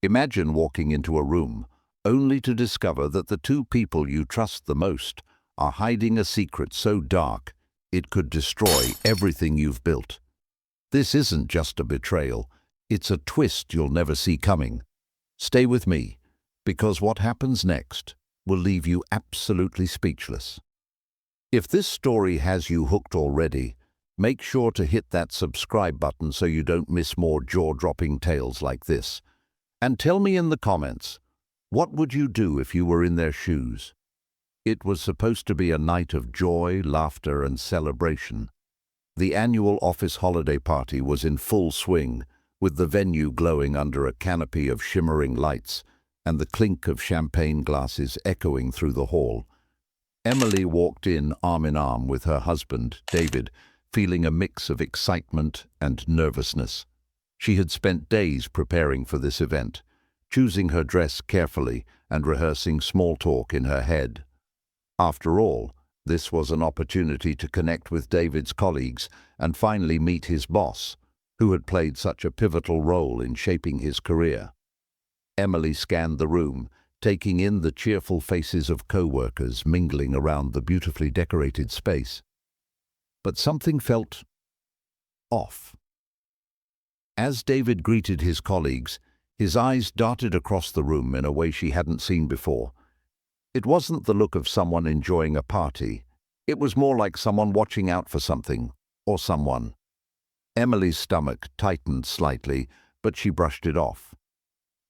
Imagine walking into a room only to discover that the two people you trust the most are hiding a secret so dark it could destroy everything you've built. This isn't just a betrayal, it's a twist you'll never see coming. Stay with me, because what happens next will leave you absolutely speechless. If this story has you hooked already, make sure to hit that subscribe button so you don't miss more jaw-dropping tales like this. And tell me in the comments, what would you do if you were in their shoes? It was supposed to be a night of joy, laughter, and celebration. The annual office holiday party was in full swing, with the venue glowing under a canopy of shimmering lights and the clink of champagne glasses echoing through the hall. Emily walked in arm with her husband, David, feeling a mix of excitement and nervousness. She had spent days preparing for this event, choosing her dress carefully and rehearsing small talk in her head. After all, this was an opportunity to connect with David's colleagues and finally meet his boss, who had played such a pivotal role in shaping his career. Emily scanned the room, taking in the cheerful faces of co-workers mingling around the beautifully decorated space. But something felt off. As David greeted his colleagues, his eyes darted across the room in a way she hadn't seen before. It wasn't the look of someone enjoying a party. It was more like someone watching out for something, or someone. Emily's stomach tightened slightly, but she brushed it off.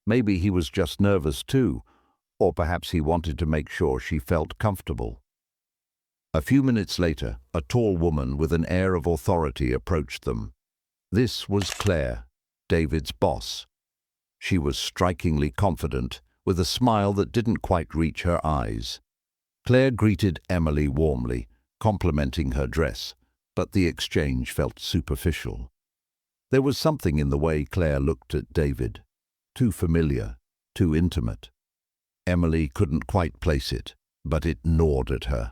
Maybe he was just nervous too, or perhaps he wanted to make sure she felt comfortable. A few minutes later, a tall woman with an air of authority approached them. This was Claire, David's boss. She was strikingly confident, with a smile that didn't quite reach her eyes. Claire greeted Emily warmly, complimenting her dress, but the exchange felt superficial. There was something in the way Claire looked at David. Too familiar, too intimate. Emily couldn't quite place it, but it gnawed at her.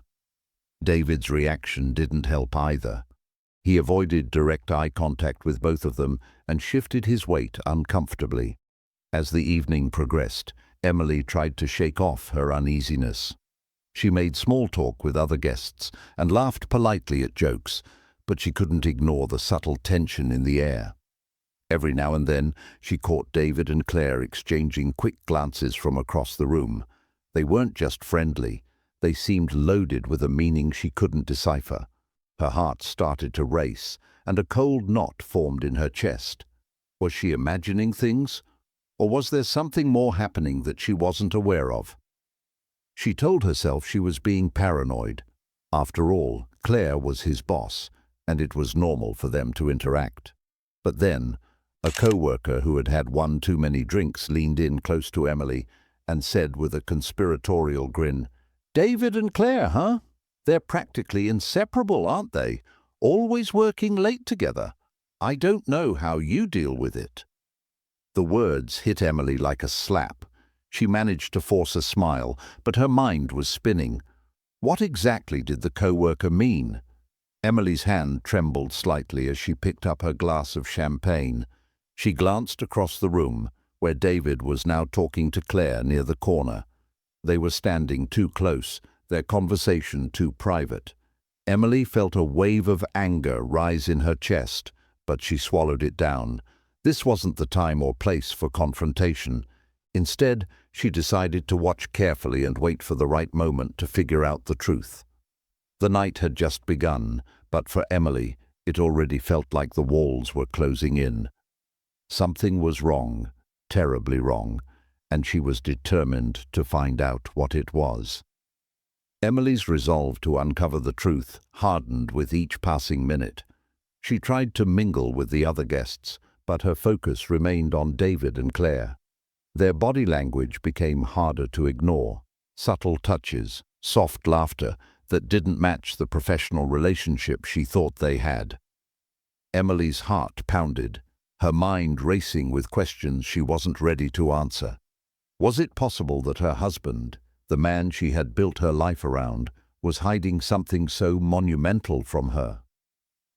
David's reaction didn't help either. He avoided direct eye contact with both of them and shifted his weight uncomfortably. As the evening progressed, Emily tried to shake off her uneasiness. She made small talk with other guests and laughed politely at jokes, but she couldn't ignore the subtle tension in the air. Every now and then, she caught David and Claire exchanging quick glances from across the room. They weren't just friendly, they seemed loaded with a meaning she couldn't decipher. Her heart started to race, and a cold knot formed in her chest. Was she imagining things? Or was there something more happening that she wasn't aware of? She told herself she was being paranoid. After all, Claire was his boss, and it was normal for them to interact. But then, a co-worker who had had one too many drinks leaned in close to Emily and said with a conspiratorial grin, "David and Claire, huh? They're practically inseparable, aren't they? Always working late together. I don't know how you deal with it." The words hit Emily like a slap. She managed to force a smile, but her mind was spinning. What exactly did the co-worker mean? Emily's hand trembled slightly as she picked up her glass of champagne. She glanced across the room, where David was now talking to Claire near the corner. They were standing too close, their conversation too private. Emily felt a wave of anger rise in her chest, but she swallowed it down. This wasn't the time or place for confrontation. Instead, she decided to watch carefully and wait for the right moment to figure out the truth. The night had just begun, but for Emily, it already felt like the walls were closing in. Something was wrong, terribly wrong, and she was determined to find out what it was. Emily's resolve to uncover the truth hardened with each passing minute. She tried to mingle with the other guests, but her focus remained on David and Claire. Their body language became harder to ignore. Subtle touches, soft laughter that didn't match the professional relationship she thought they had. Emily's heart pounded, her mind racing with questions she wasn't ready to answer. Was it possible that her husband, the man she had built her life around, was hiding something so monumental from her?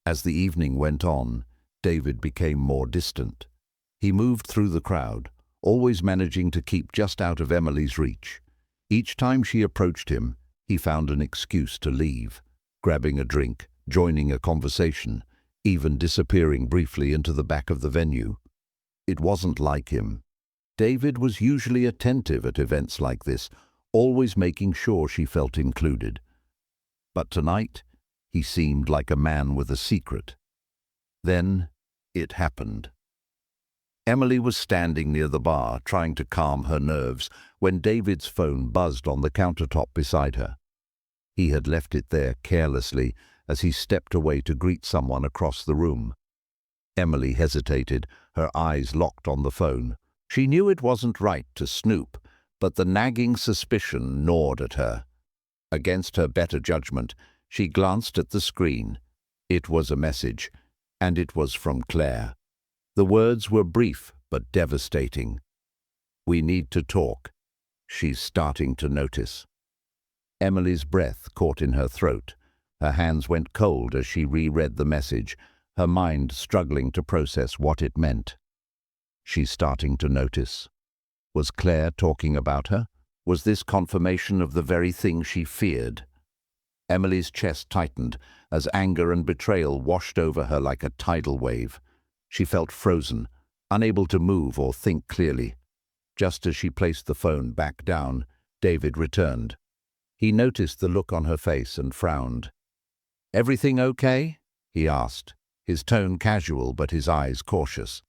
As the evening went on, David became more distant. He moved through the crowd, always managing to keep just out of Emily's reach. Each time she approached him, he found an excuse to leave, grabbing a drink, joining a conversation, even disappearing briefly into the back of the venue. It wasn't like him. David was usually attentive at events like this, always making sure she felt included. But tonight, he seemed like a man with a secret. Then, it happened. Emily was standing near the bar, trying to calm her nerves, when David's phone buzzed on the countertop beside her. He had left it there carelessly as he stepped away to greet someone across the room. Emily hesitated, her eyes locked on the phone. She knew it wasn't right to snoop, but the nagging suspicion gnawed at her. Against her better judgment, she glanced at the screen. It was a message, and it was from Claire. The words were brief but devastating. "We need to talk. She's starting to notice." Emily's breath caught in her throat. Her hands went cold as she reread the message, her mind struggling to process what it meant. She's starting to notice. Was Claire talking about her? Was this confirmation of the very thing she feared? Emily's chest tightened as anger and betrayal washed over her like a tidal wave. She felt frozen, unable to move or think clearly. Just as she placed the phone back down, David returned. He noticed the look on her face and frowned. "Everything okay?" he asked, his tone casual but his eyes cautious.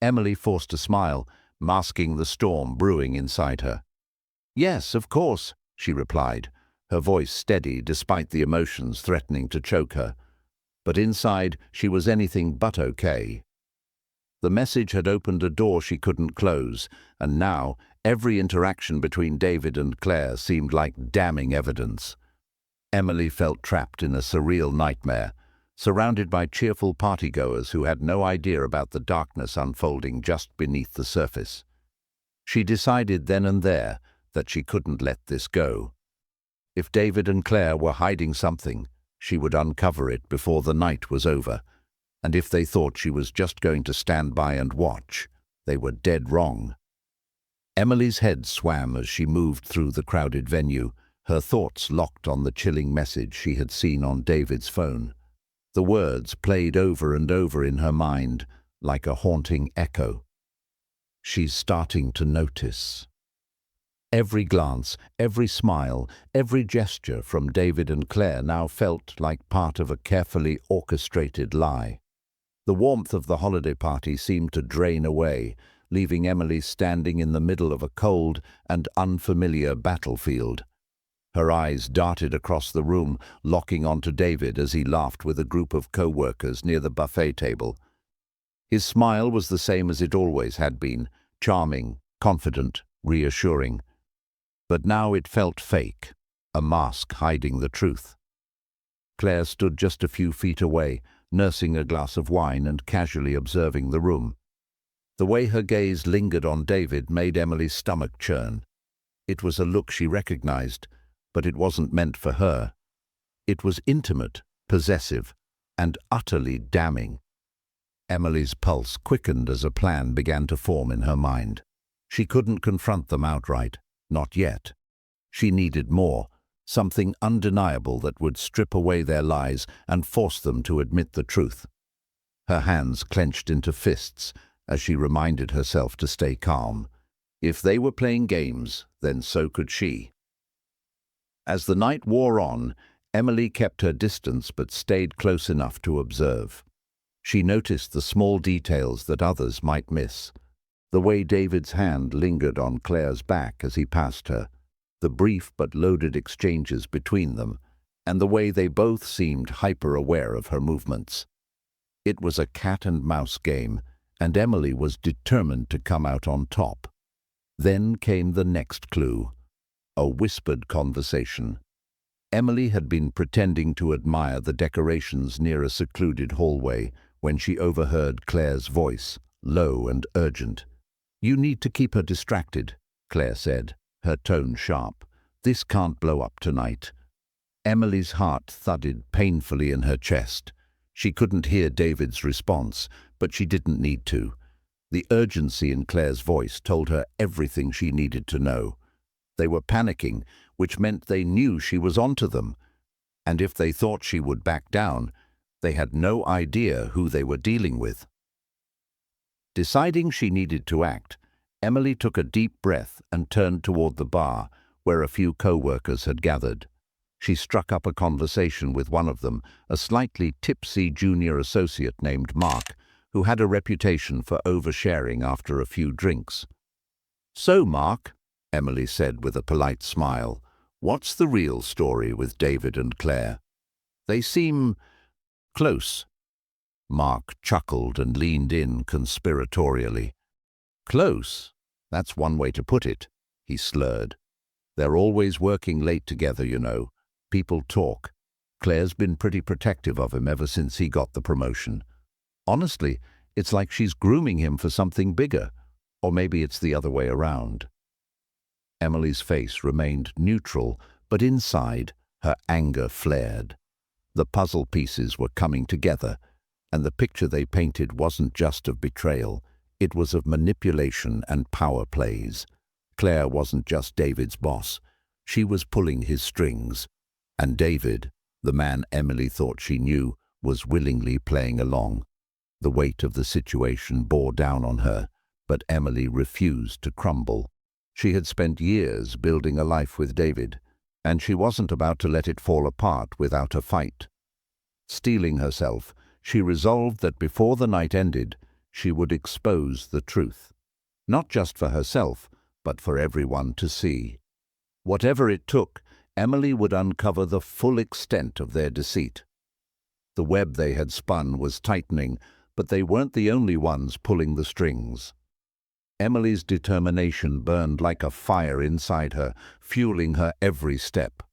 Emily forced a smile, masking the storm brewing inside her. "Yes, of course," she replied, her voice steady despite the emotions threatening to choke her. But inside, she was anything but okay. The message had opened a door she couldn't close, and now every interaction between David and Claire seemed like damning evidence. Emily felt trapped in a surreal nightmare, surrounded by cheerful partygoers who had no idea about the darkness unfolding just beneath the surface. She decided then and there that she couldn't let this go. If David and Claire were hiding something, she would uncover it before the night was over, and if they thought she was just going to stand by and watch, they were dead wrong. Emily's head swam as she moved through the crowded venue, her thoughts locked on the chilling message she had seen on David's phone. The words played over and over in her mind, like a haunting echo. She's starting to notice. Every glance, every smile, every gesture from David and Claire now felt like part of a carefully orchestrated lie. The warmth of the holiday party seemed to drain away, leaving Emily standing in the middle of a cold and unfamiliar battlefield. Her eyes darted across the room, locking onto David as he laughed with a group of co-workers near the buffet table. His smile was the same as it always had been, charming, confident, reassuring. But now it felt fake, a mask hiding the truth. Claire stood just a few feet away, nursing a glass of wine and casually observing the room. The way her gaze lingered on David made Emily's stomach churn. It was a look she recognized, but it wasn't meant for her. It was intimate, possessive, and utterly damning. Emily's pulse quickened as a plan began to form in her mind. She couldn't confront them outright, not yet. She needed more, something undeniable that would strip away their lies and force them to admit the truth. Her hands clenched into fists as she reminded herself to stay calm. If they were playing games, then so could she. As the night wore on, Emily kept her distance but stayed close enough to observe. She noticed the small details that others might miss. The way David's hand lingered on Claire's back as he passed her, the brief but loaded exchanges between them, and the way they both seemed hyper-aware of her movements. It was a cat-and-mouse game, and Emily was determined to come out on top. Then came the next clue. A whispered conversation. Emily had been pretending to admire the decorations near a secluded hallway when she overheard Claire's voice, low and urgent. "You need to keep her distracted," Claire said, her tone sharp. "This can't blow up tonight." Emily's heart thudded painfully in her chest. She couldn't hear David's response, but she didn't need to. The urgency in Claire's voice told her everything she needed to know. They were panicking, which meant they knew she was onto them. And if they thought she would back down, they had no idea who they were dealing with. Deciding she needed to act, Emily took a deep breath and turned toward the bar, where a few co-workers had gathered. She struck up a conversation with one of them, a slightly tipsy junior associate named Mark, who had a reputation for oversharing after a few drinks. "So, Mark," Emily said with a polite smile, "what's the real story with David and Claire? They seem close." Mark chuckled and leaned in conspiratorially. "Close? That's one way to put it," he slurred. "They're always working late together, you know. People talk. Claire's been pretty protective of him ever since he got the promotion. Honestly, it's like she's grooming him for something bigger. Or maybe it's the other way around." Emily's face remained neutral, but inside, her anger flared. The puzzle pieces were coming together, and the picture they painted wasn't just of betrayal. It was of manipulation and power plays. Claire wasn't just David's boss. She was pulling his strings. And David, the man Emily thought she knew, was willingly playing along. The weight of the situation bore down on her, but Emily refused to crumble. She had spent years building a life with David, and she wasn't about to let it fall apart without a fight. Steeling herself, she resolved that before the night ended, she would expose the truth. Not just for herself, but for everyone to see. Whatever it took, Emily would uncover the full extent of their deceit. The web they had spun was tightening, but they weren't the only ones pulling the strings. Emily's determination burned like a fire inside her, fueling her every step.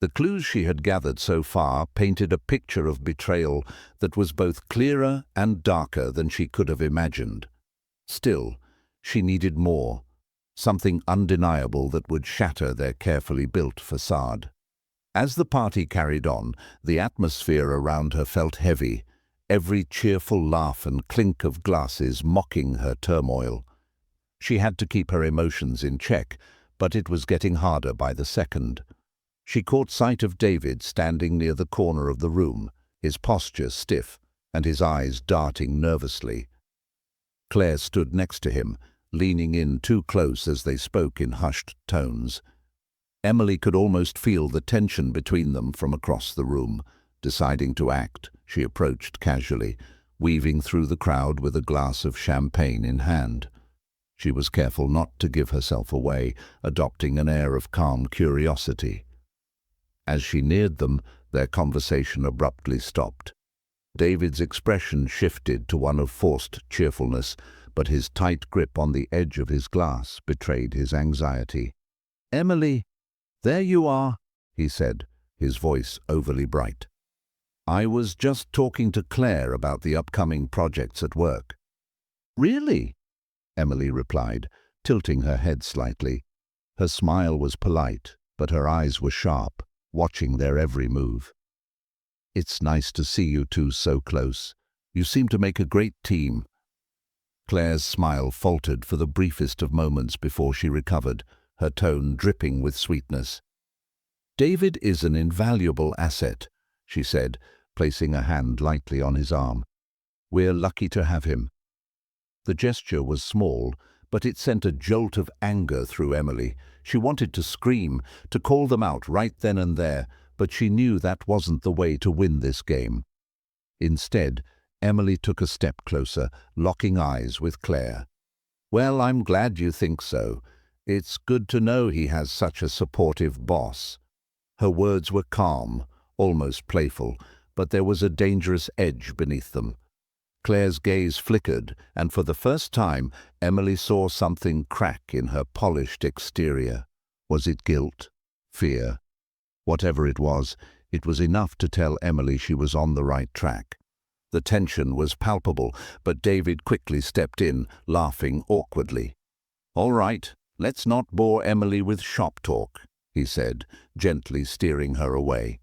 The clues she had gathered so far painted a picture of betrayal that was both clearer and darker than she could have imagined. Still, she needed more, something undeniable that would shatter their carefully built facade. As the party carried on, the atmosphere around her felt heavy, every cheerful laugh and clink of glasses mocking her turmoil. She had to keep her emotions in check, but it was getting harder by the second. She caught sight of David standing near the corner of the room, his posture stiff and his eyes darting nervously. Claire stood next to him, leaning in too close as they spoke in hushed tones. Emily could almost feel the tension between them from across the room. Deciding to act, she approached casually, weaving through the crowd with a glass of champagne in hand. She was careful not to give herself away, adopting an air of calm curiosity. As she neared them, their conversation abruptly stopped. David's expression shifted to one of forced cheerfulness, but his tight grip on the edge of his glass betrayed his anxiety. "Emily, there you are," he said, his voice overly bright. "I was just talking to Claire about the upcoming projects at work." "Really?" Emily replied, tilting her head slightly. Her smile was polite, but her eyes were sharp, watching their every move. "It's nice to see you two so close. You seem to make a great team." Claire's smile faltered for the briefest of moments before she recovered, her tone dripping with sweetness. "David is an invaluable asset," she said, placing a hand lightly on his arm. "We're lucky to have him." The gesture was small, but it sent a jolt of anger through Emily. She wanted to scream, to call them out right then and there, but she knew that wasn't the way to win this game. Instead, Emily took a step closer, locking eyes with Claire. "Well, I'm glad you think so. It's good to know he has such a supportive boss." Her words were calm, almost playful, but there was a dangerous edge beneath them. Claire's gaze flickered, and for the first time, Emily saw something crack in her polished exterior. Was it guilt? Fear? Whatever it was enough to tell Emily she was on the right track. The tension was palpable, but David quickly stepped in, laughing awkwardly. "All right, let's not bore Emily with shop talk," he said, gently steering her away.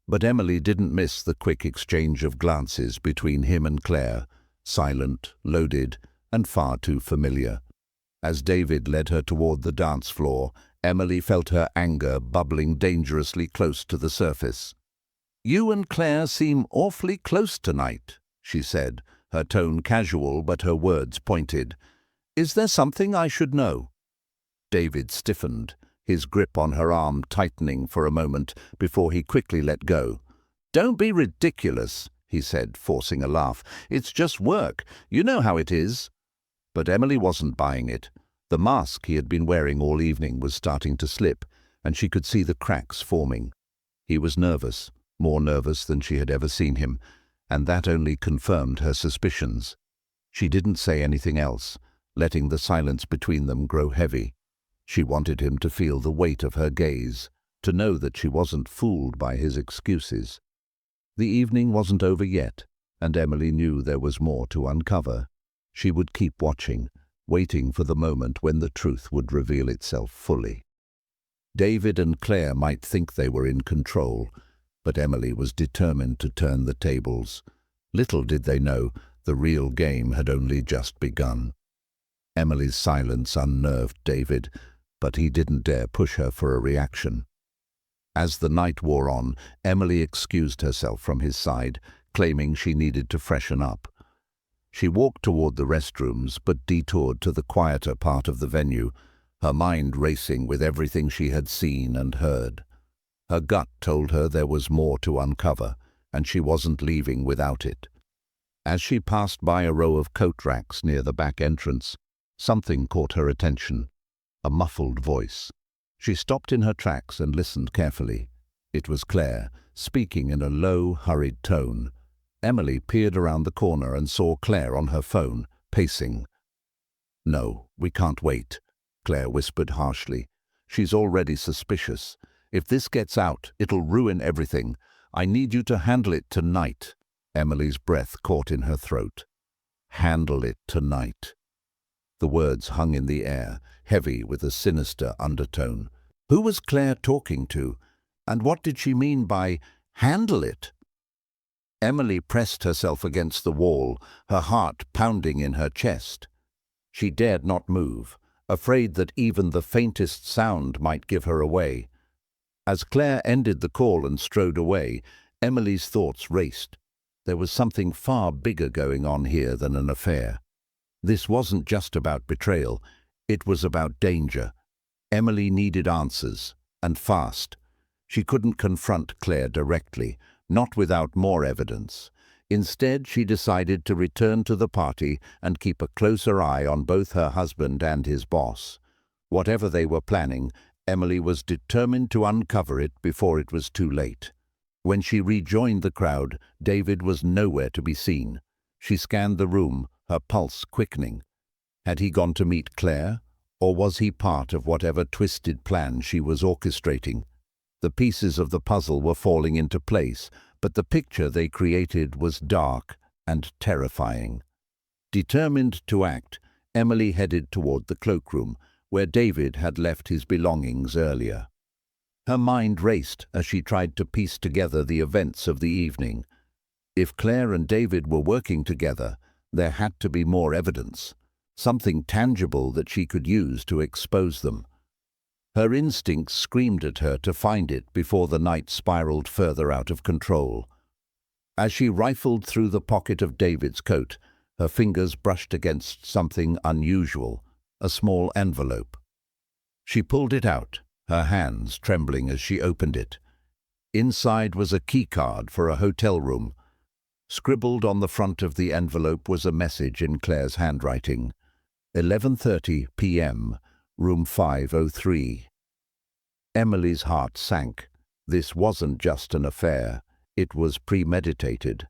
But Emily didn't miss the quick exchange of glances between him and Claire, silent, loaded, and far too familiar. As David led her toward the dance floor, Emily felt her anger bubbling dangerously close to the surface. "You and Claire seem awfully close tonight," she said, her tone casual but her words pointed. "Is there something I should know?" David stiffened, his grip on her arm tightening for a moment before he quickly let go. "Don't be ridiculous," he said, forcing a laugh. "It's just work. You know how it is." But Emily wasn't buying it. The mask he had been wearing all evening was starting to slip, and she could see the cracks forming. He was nervous, more nervous than she had ever seen him, and that only confirmed her suspicions. She didn't say anything else, letting the silence between them grow heavy. She wanted him to feel the weight of her gaze, to know that she wasn't fooled by his excuses. The evening wasn't over yet, and Emily knew there was more to uncover. She would keep watching, waiting for the moment when the truth would reveal itself fully. David and Claire might think they were in control, but Emily was determined to turn the tables. Little did they know, the real game had only just begun. Emily's silence unnerved David, but he didn't dare push her for a reaction. As the night wore on, Emily excused herself from his side, claiming she needed to freshen up. She walked toward the restrooms, but detoured to the quieter part of the venue, her mind racing with everything she had seen and heard. Her gut told her there was more to uncover, and she wasn't leaving without it. As she passed by a row of coat racks near the back entrance, something caught her attention, a muffled voice. She stopped in her tracks and listened carefully. It was Claire, speaking in a low, hurried tone. Emily peered around the corner and saw Claire on her phone, pacing. "No, we can't wait," Claire whispered harshly. "She's already suspicious. If this gets out, it'll ruin everything. I need you to handle it tonight." Emily's breath caught in her throat. "Handle it tonight." The words hung in the air, heavy with a sinister undertone. Who was Claire talking to? And what did she mean by handle it? Emily pressed herself against the wall, her heart pounding in her chest. She dared not move, afraid that even the faintest sound might give her away. As Claire ended the call and strode away, Emily's thoughts raced. There was something far bigger going on here than an affair. This wasn't just about betrayal, it was about danger. Emily needed answers, and fast. She couldn't confront Claire directly, not without more evidence. Instead, she decided to return to the party and keep a closer eye on both her husband and his boss. Whatever they were planning, Emily was determined to uncover it before it was too late. When she rejoined the crowd, David was nowhere to be seen. She scanned the room, her pulse quickening. Had he gone to meet Claire, or was he part of whatever twisted plan she was orchestrating? The pieces of the puzzle were falling into place, but the picture they created was dark and terrifying. Determined to act, Emily headed toward the cloakroom, where David had left his belongings earlier. Her mind raced as she tried to piece together the events of the evening. If Claire and David were working together, there had to be more evidence, something tangible that she could use to expose them. Her instincts screamed at her to find it before the night spiraled further out of control. As she rifled through the pocket of David's coat, her fingers brushed against something unusual, a small envelope. She pulled it out, her hands trembling as she opened it. Inside was a keycard for a hotel room. Scribbled on the front of the envelope was a message in Claire's handwriting. 11:30 p.m., room 503. Emily's heart sank. This wasn't just an affair, it was premeditated.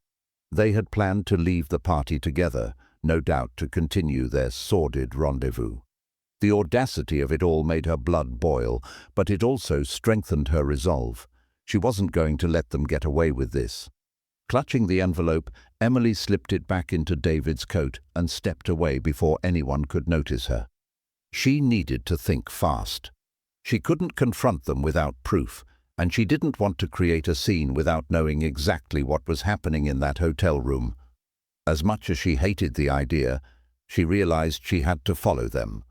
They had planned to leave the party together, no doubt to continue their sordid rendezvous. The audacity of it all made her blood boil, but it also strengthened her resolve. She wasn't going to let them get away with this. Clutching the envelope, Emily slipped it back into David's coat and stepped away before anyone could notice her. She needed to think fast. She couldn't confront them without proof, and she didn't want to create a scene without knowing exactly what was happening in that hotel room. As much as she hated the idea, She realized she had to follow them.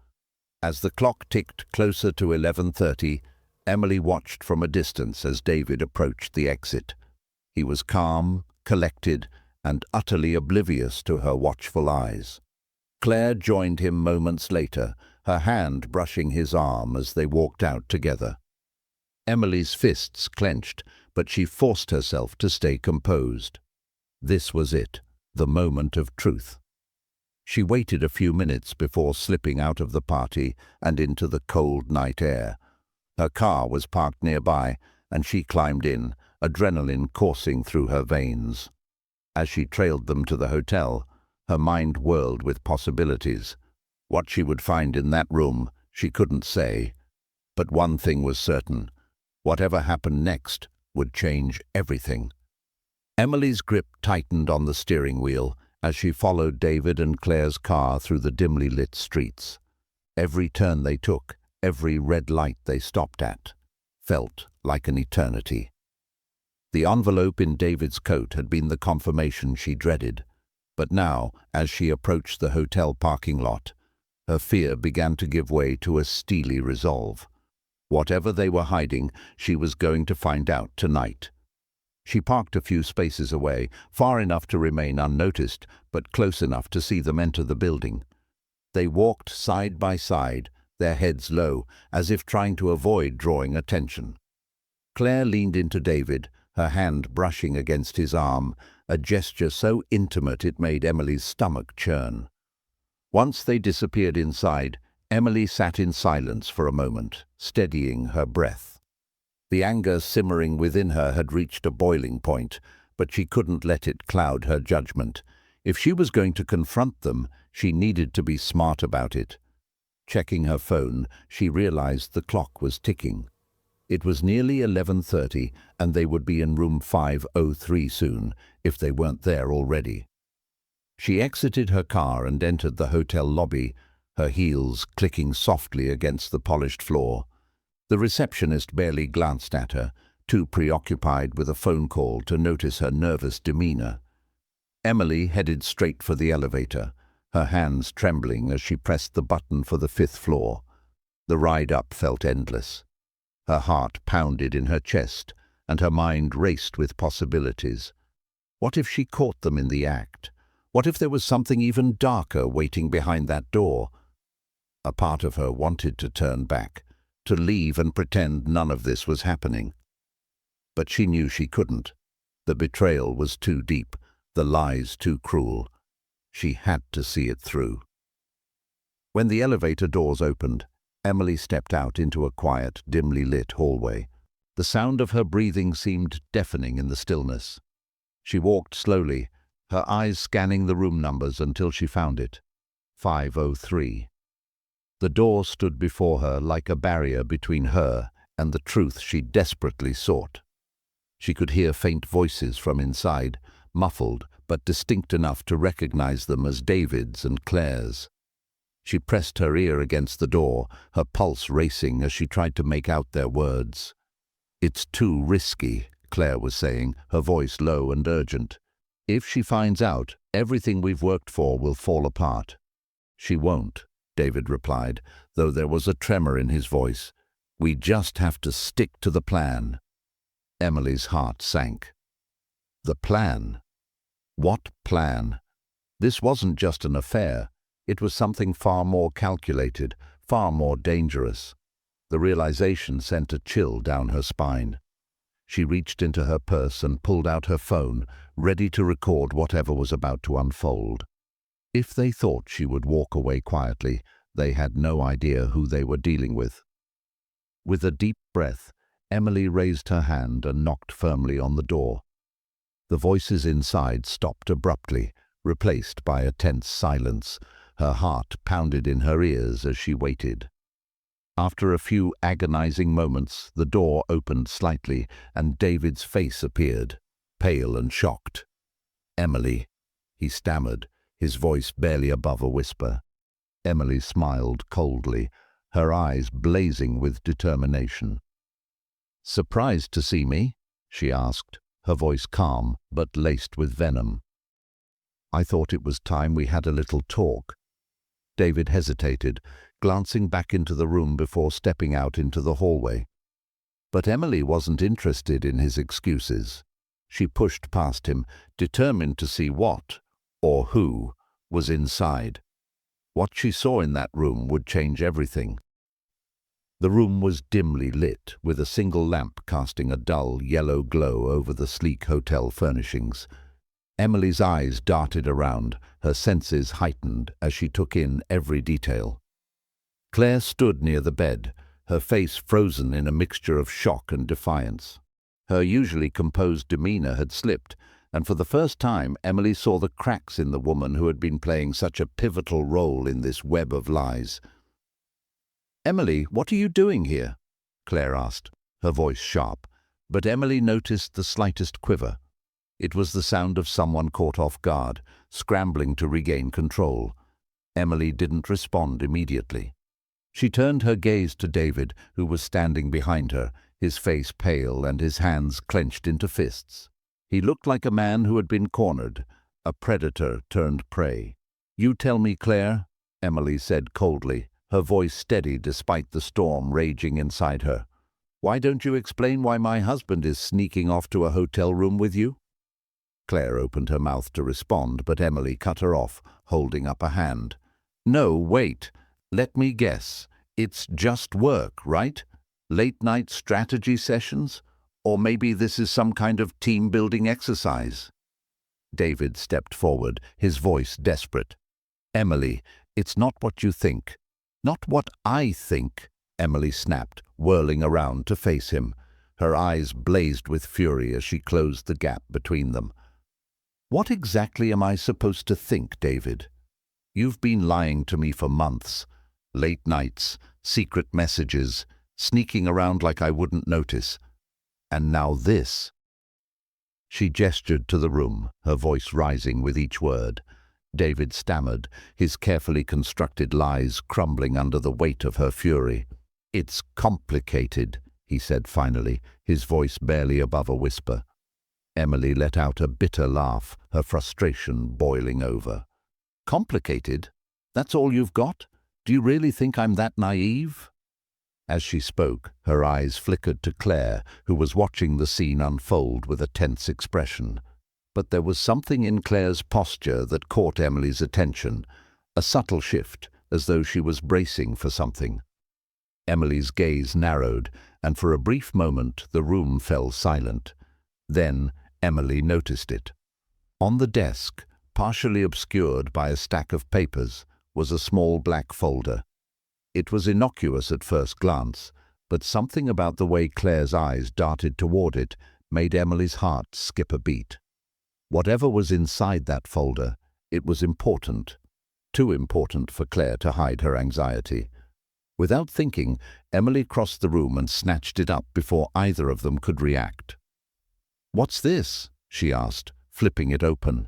As the clock ticked closer to 11:30, Emily watched from a distance as David approached the exit. He was calm, collected, and utterly oblivious to her watchful eyes. Claire joined him moments later, her hand brushing his arm as they walked out together. Emily's fists clenched, but she forced herself to stay composed. This was it, the moment of truth. She waited a few minutes before slipping out of the party and into the cold night air. Her car was parked nearby, and she climbed in, adrenaline coursing through her veins. As she trailed them to the hotel, her mind whirled with possibilities. What she would find in that room, she couldn't say. But one thing was certain. Whatever happened next would change everything. Emily's grip tightened on the steering wheel as she followed David and Claire's car through the dimly lit streets. Every turn they took, every red light they stopped at, felt like an eternity. The envelope in David's coat had been the confirmation she dreaded, but now, as she approached the hotel parking lot, her fear began to give way to a steely resolve. Whatever they were hiding, she was going to find out tonight. She parked a few spaces away, far enough to remain unnoticed, but close enough to see them enter the building. They walked side by side, their heads low, as if trying to avoid drawing attention. Claire leaned into David, her hand brushing against his arm, a gesture so intimate it made Emily's stomach churn. Once they disappeared inside, Emily sat in silence for a moment, steadying her breath. The anger simmering within her had reached a boiling point, but she couldn't let it cloud her judgment. If she was going to confront them, she needed to be smart about it. Checking her phone, she realized the clock was ticking. It was nearly 11:30, and they would be in room 503 soon, if they weren't there already. She exited her car and entered the hotel lobby, her heels clicking softly against the polished floor. The receptionist barely glanced at her, too preoccupied with a phone call to notice her nervous demeanor. Emily headed straight for the elevator, her hands trembling as she pressed the button for the 5th floor. The ride up felt endless. Her heart pounded in her chest, and her mind raced with possibilities. What if she caught them in the act? What if there was something even darker waiting behind that door? A part of her wanted to turn back, to leave and pretend none of this was happening. But she knew she couldn't. The betrayal was too deep, the lies too cruel. She had to see it through. When the elevator doors opened, Emily stepped out into a quiet, dimly lit hallway. The sound of her breathing seemed deafening in the stillness. She walked slowly, her eyes scanning the room numbers until she found it. 503. The door stood before her like a barrier between her and the truth she desperately sought. She could hear faint voices from inside, muffled but distinct enough to recognize them as David's and Claire's. She pressed her ear against the door, her pulse racing as she tried to make out their words. "It's too risky," Claire was saying, her voice low and urgent. "If she finds out, everything we've worked for will fall apart." "She won't," David replied, though there was a tremor in his voice. "We just have to stick to the plan." Emily's heart sank. The plan? What plan? This wasn't just an affair. It was something far more calculated, far more dangerous. The realization sent a chill down her spine. She reached into her purse and pulled out her phone, ready to record whatever was about to unfold. If they thought she would walk away quietly, they had no idea who they were dealing with. With a deep breath, Emily raised her hand and knocked firmly on the door. The voices inside stopped abruptly, replaced by a tense silence. Her heart pounded in her ears as she waited. After a few agonizing moments, the door opened slightly, and David's face appeared, pale and shocked. "Emily," he stammered, his voice barely above a whisper. Emily smiled coldly, her eyes blazing with determination. "Surprised to see me?" she asked, her voice calm but laced with venom. "I thought it was time we had a little talk." David hesitated, glancing back into the room before stepping out into the hallway. But Emily wasn't interested in his excuses. She pushed past him, determined to see what, or who, was inside. What she saw in that room would change everything. The room was dimly lit, with a single lamp casting a dull yellow glow over the sleek hotel furnishings. Emily's eyes darted around, her senses heightened as she took in every detail. Claire stood near the bed, her face frozen in a mixture of shock and defiance. Her usually composed demeanor had slipped, and for the first time Emily saw the cracks in the woman who had been playing such a pivotal role in this web of lies. "Emily, what are you doing here?" Claire asked, her voice sharp, but Emily noticed the slightest quiver. It was the sound of someone caught off guard, scrambling to regain control. Emily didn't respond immediately. She turned her gaze to David, who was standing behind her, his face pale and his hands clenched into fists. He looked like a man who had been cornered, a predator turned prey. "You tell me, Claire," Emily said coldly, her voice steady despite the storm raging inside her. "Why don't you explain why my husband is sneaking off to a hotel room with you?" Claire opened her mouth to respond, but Emily cut her off, holding up a hand. "No, wait. Let me guess. It's just work, right? Late-night strategy sessions? Or maybe this is some kind of team-building exercise?" David stepped forward, his voice desperate. "Emily, it's not what you think. Not what I think," Emily snapped, whirling around to face him. Her eyes blazed with fury as she closed the gap between them. "What exactly am I supposed to think, David? You've been lying to me for months. Late nights, secret messages, sneaking around like I wouldn't notice. And now this." She gestured to the room, her voice rising with each word. David stammered, his carefully constructed lies crumbling under the weight of her fury. "It's complicated," he said finally, his voice barely above a whisper. Emily let out a bitter laugh, her frustration boiling over. "Complicated? That's all you've got? Do you really think I'm that naive?" As she spoke, her eyes flickered to Claire, who was watching the scene unfold with a tense expression. But there was something in Claire's posture that caught Emily's attention, a subtle shift, as though she was bracing for something. Emily's gaze narrowed, and for a brief moment the room fell silent. Then Emily noticed it. On the desk, partially obscured by a stack of papers, was a small black folder. It was innocuous at first glance, but something about the way Claire's eyes darted toward it made Emily's heart skip a beat. Whatever was inside that folder, it was important, too important for Claire to hide her anxiety. Without thinking, Emily crossed the room and snatched it up before either of them could react. "What's this?" she asked, flipping it open.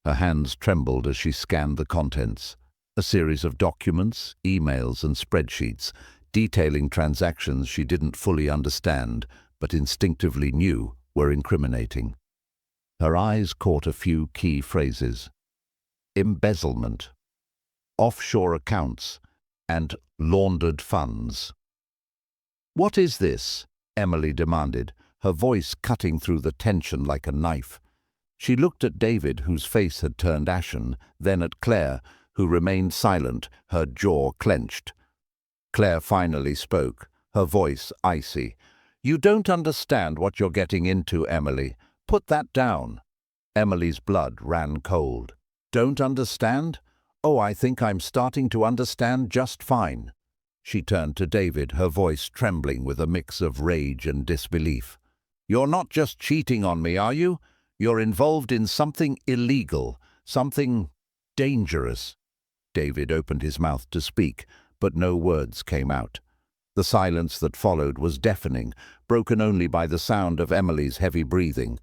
Her hands trembled as she scanned the contents. A series of documents, emails and spreadsheets, detailing transactions she didn't fully understand, but instinctively knew were incriminating. Her eyes caught a few key phrases: embezzlement, offshore accounts, and laundered funds. "What is this?" Emily demanded, her voice cutting through the tension like a knife. She looked at David, whose face had turned ashen, then at Claire, who remained silent, her jaw clenched. Claire finally spoke, her voice icy. "You don't understand what you're getting into, Emily. Put that down." Emily's blood ran cold. "Don't understand? Oh, I think I'm starting to understand just fine." She turned to David, her voice trembling with a mix of rage and disbelief. "You're not just cheating on me, are you? You're involved in something illegal, something dangerous." David opened his mouth to speak, but no words came out. The silence that followed was deafening, broken only by the sound of Emily's heavy breathing.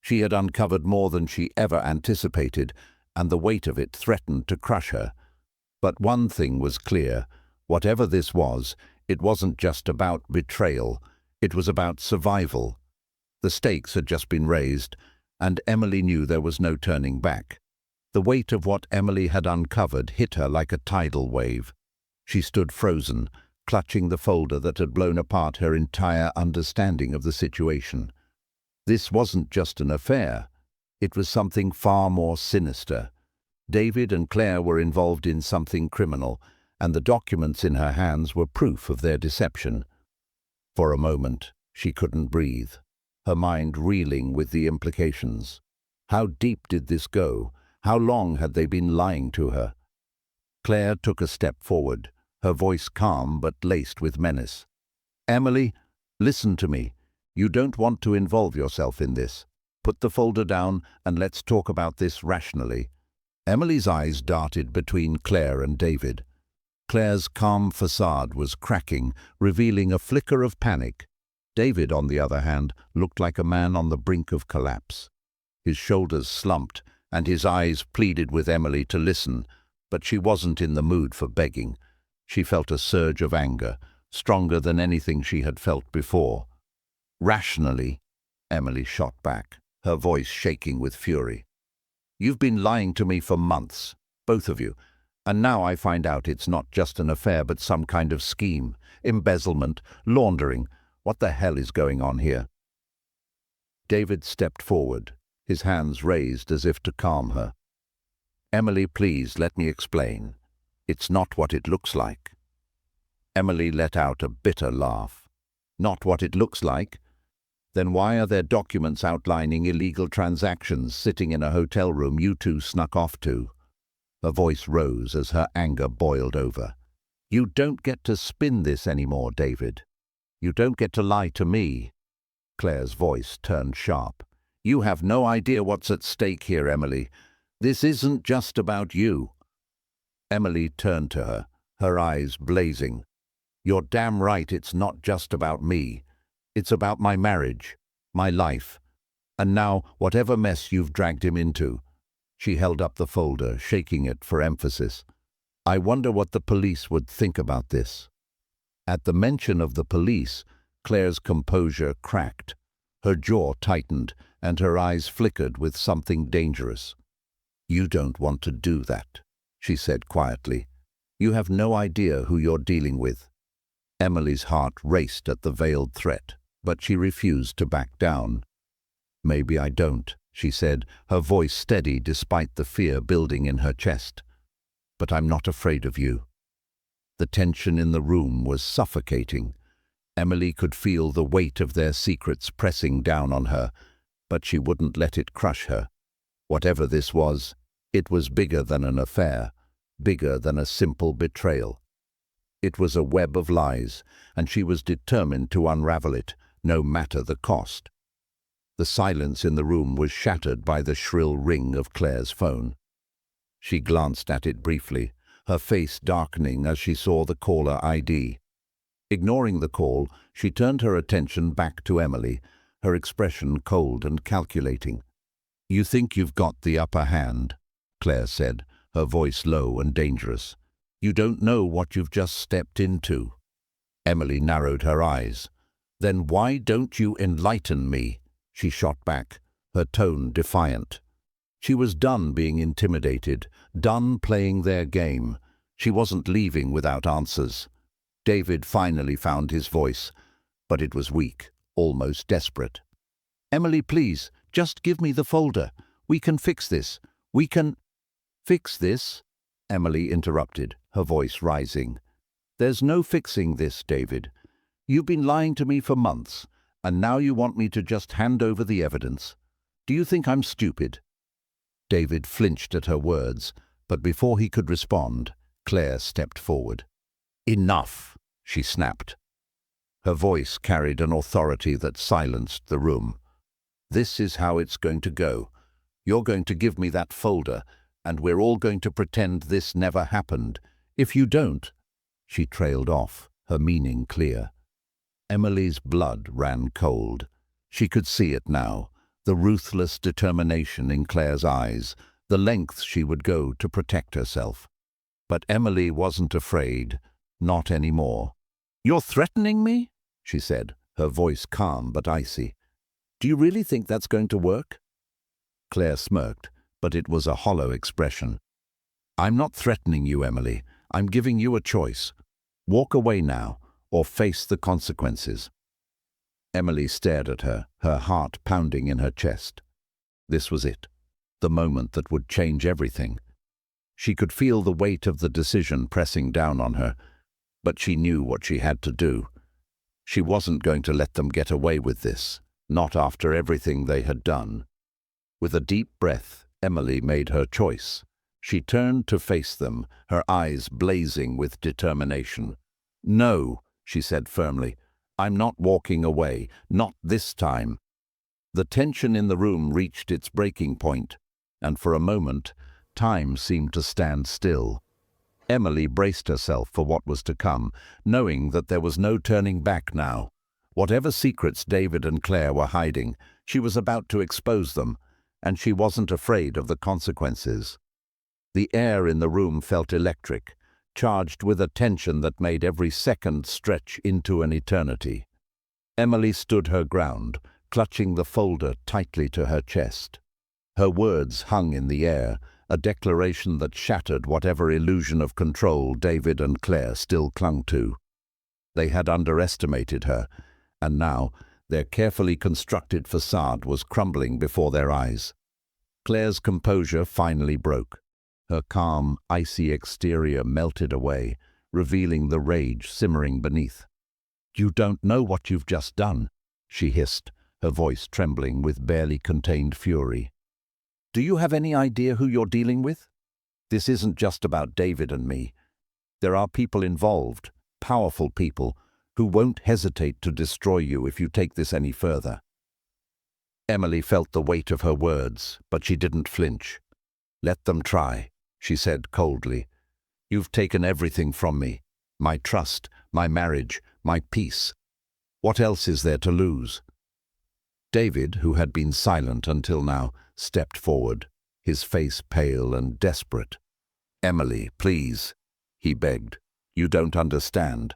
She had uncovered more than she ever anticipated, and the weight of it threatened to crush her. But one thing was clear: whatever this was, it wasn't just about betrayal, it was about survival. The stakes had just been raised, and Emily knew there was no turning back. The weight of what Emily had uncovered hit her like a tidal wave. She stood frozen, clutching the folder that had blown apart her entire understanding of the situation. This wasn't just an affair. It was something far more sinister. David and Claire were involved in something criminal, and the documents in her hands were proof of their deception. For a moment, she couldn't breathe, her mind reeling with the implications. How deep did this go? How long had they been lying to her? Claire took a step forward, her voice calm but laced with menace. "Emily, listen to me. You don't want to involve yourself in this. Put the folder down and let's talk about this rationally." Emily's eyes darted between Claire and David. Claire's calm facade was cracking, revealing a flicker of panic. David, on the other hand, looked like a man on the brink of collapse. His shoulders slumped, and his eyes pleaded with Emily to listen, but she wasn't in the mood for begging. She felt a surge of anger, stronger than anything she had felt before. "Rationally," Emily shot back, her voice shaking with fury. "You've been lying to me for months, both of you, and now I find out it's not just an affair but some kind of scheme, embezzlement, laundering. What the hell is going on here?" David stepped forward, his hands raised as if to calm her. "Emily, please let me explain. It's not what it looks like." Emily let out a bitter laugh. "Not what it looks like? Then why are there documents outlining illegal transactions sitting in a hotel room you two snuck off to?" Her voice rose as her anger boiled over. "You don't get to spin this anymore, David. You don't get to lie to me." Claire's voice turned sharp. "You have no idea what's at stake here, Emily. This isn't just about you." Emily turned to her, her eyes blazing. "You're damn right it's not just about me. It's about my marriage, my life, and now whatever mess you've dragged him into." She held up the folder, shaking it for emphasis. "I wonder what the police would think about this." At the mention of the police, Claire's composure cracked. Her jaw tightened, and her eyes flickered with something dangerous. "You don't want to do that," she said quietly. "You have no idea who you're dealing with." Emily's heart raced at the veiled threat, but she refused to back down. "Maybe I don't," she said, her voice steady despite the fear building in her chest. "But I'm not afraid of you." The tension in the room was suffocating. Emily could feel the weight of their secrets pressing down on her, but she wouldn't let it crush her. Whatever this was, it was bigger than an affair, bigger than a simple betrayal. It was a web of lies, and she was determined to unravel it, no matter the cost. The silence in the room was shattered by the shrill ring of Claire's phone. She glanced at it briefly, her face darkening as she saw the caller ID. Ignoring the call, she turned her attention back to Emily, her expression cold and calculating. "You think you've got the upper hand," Claire said, her voice low and dangerous. "You don't know what you've just stepped into." Emily narrowed her eyes. "Then why don't you enlighten me?" she shot back, her tone defiant. She was done being intimidated, done playing their game. She wasn't leaving without answers. David finally found his voice, but it was weak, almost desperate. "Emily, please, just give me the folder. We can fix this. We can—" "Fix this?" Emily interrupted, her voice rising. "There's no fixing this, David. You've been lying to me for months, and now you want me to just hand over the evidence. Do you think I'm stupid?" David flinched at her words, but before he could respond, Claire stepped forward. "Enough," she snapped. Her voice carried an authority that silenced the room. "This is how it's going to go. You're going to give me that folder, and we're all going to pretend this never happened. If you don't—" She trailed off, her meaning clear. Emily's blood ran cold. She could see it now, the ruthless determination in Claire's eyes, the lengths she would go to protect herself. But Emily wasn't afraid, not anymore. "You're threatening me?" she said, her voice calm but icy. "Do you really think that's going to work?" Claire smirked, but it was a hollow expression. "I'm not threatening you, Emily. I'm giving you a choice. Walk away now, or face the consequences." Emily stared at her, her heart pounding in her chest. This was it, the moment that would change everything. She could feel the weight of the decision pressing down on her, but she knew what she had to do. She wasn't going to let them get away with this, not after everything they had done. With a deep breath, Emily made her choice. She turned to face them, her eyes blazing with determination. "No," she said firmly. "I'm not walking away, not this time." The tension in the room reached its breaking point, and for a moment, time seemed to stand still. Emily braced herself for what was to come, knowing that there was no turning back now. Whatever secrets David and Claire were hiding, she was about to expose them, and she wasn't afraid of the consequences. The air in the room felt electric, charged with a tension that made every second stretch into an eternity. Emily stood her ground, clutching the folder tightly to her chest. Her words hung in the air, a declaration that shattered whatever illusion of control David and Claire still clung to. They had underestimated her, and now their carefully constructed facade was crumbling before their eyes. Claire's composure finally broke. Her calm, icy exterior melted away, revealing the rage simmering beneath. "You don't know what you've just done," she hissed, her voice trembling with barely contained fury. "Do you have any idea who you're dealing with? This isn't just about David and me. There are people involved, powerful people, who won't hesitate to destroy you if you take this any further." Emily felt the weight of her words, but she didn't flinch. "Let them try," she said coldly. "You've taken everything from me. My trust, my marriage, my peace. What else is there to lose?" David, who had been silent until now, stepped forward, his face pale and desperate. "Emily, please," he begged. "You don't understand.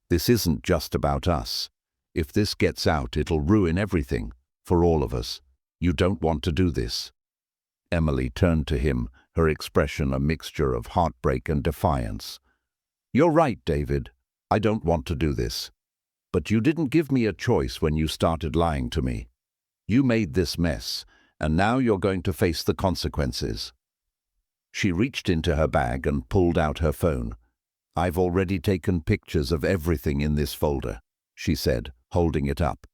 This isn't just about us. If this gets out, it'll ruin everything, for all of us. You don't want to do this." Emily turned to him, her expression a mixture of heartbreak and defiance. "You're right, David. I don't want to do this. But you didn't give me a choice when you started lying to me. You made this mess, and now you're going to face the consequences." She reached into her bag and pulled out her phone. "I've already taken pictures of everything in this folder," she said, holding it up.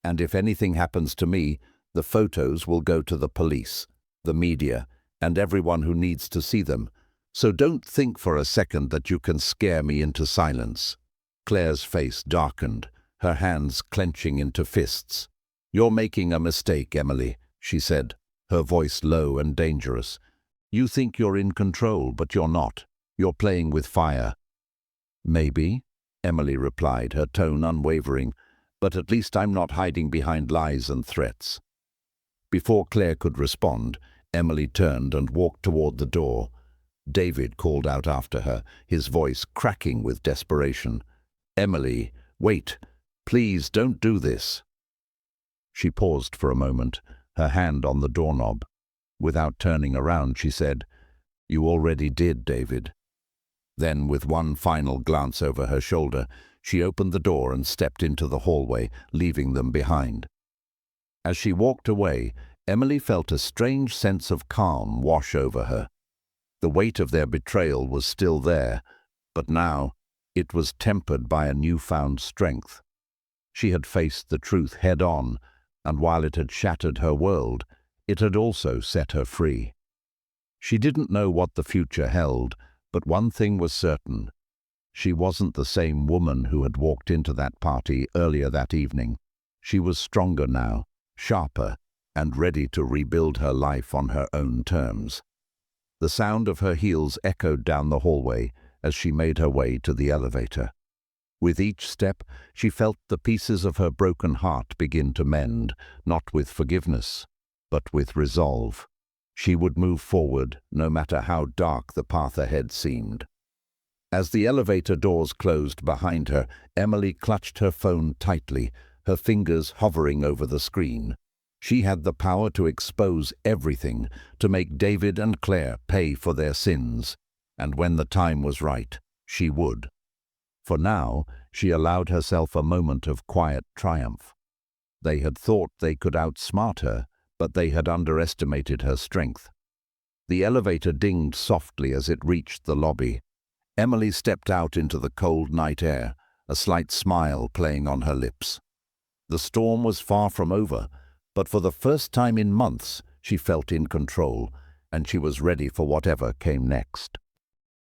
"And if anything happens to me, the photos will go to the police, the media, and everyone who needs to see them. So don't think for a second that you can scare me into silence." Claire's face darkened, her hands clenching into fists. "You're making a mistake, Emily," she said, her voice low and dangerous. "You think you're in control, but you're not. You're playing with fire." "Maybe," Emily replied, her tone unwavering, "but at least I'm not hiding behind lies and threats." Before Claire could respond, Emily turned and walked toward the door. David called out after her, his voice cracking with desperation. "Emily, wait. Please don't do this." She paused for a moment, her hand on the doorknob. Without turning around, she said, "You already did, David." Then, with one final glance over her shoulder, she opened the door and stepped into the hallway, leaving them behind. As she walked away, Emily felt a strange sense of calm wash over her. The weight of their betrayal was still there, but now it was tempered by a newfound strength. She had faced the truth head-on, and while it had shattered her world, it had also set her free. She didn't know what the future held, but one thing was certain. She wasn't the same woman who had walked into that party earlier that evening. She was stronger now, sharper, and ready to rebuild her life on her own terms. The sound of her heels echoed down the hallway as she made her way to the elevator. With each step, she felt the pieces of her broken heart begin to mend, not with forgiveness, but with resolve. She would move forward, no matter how dark the path ahead seemed. As the elevator doors closed behind her, Emily clutched her phone tightly, her fingers hovering over the screen. She had the power to expose everything, to make David and Claire pay for their sins, and when the time was right, she would. For now, she allowed herself a moment of quiet triumph. They had thought they could outsmart her, but they had underestimated her strength. The elevator dinged softly as it reached the lobby. Emily stepped out into the cold night air, a slight smile playing on her lips. The storm was far from over, but for the first time in months she felt in control, and she was ready for whatever came next.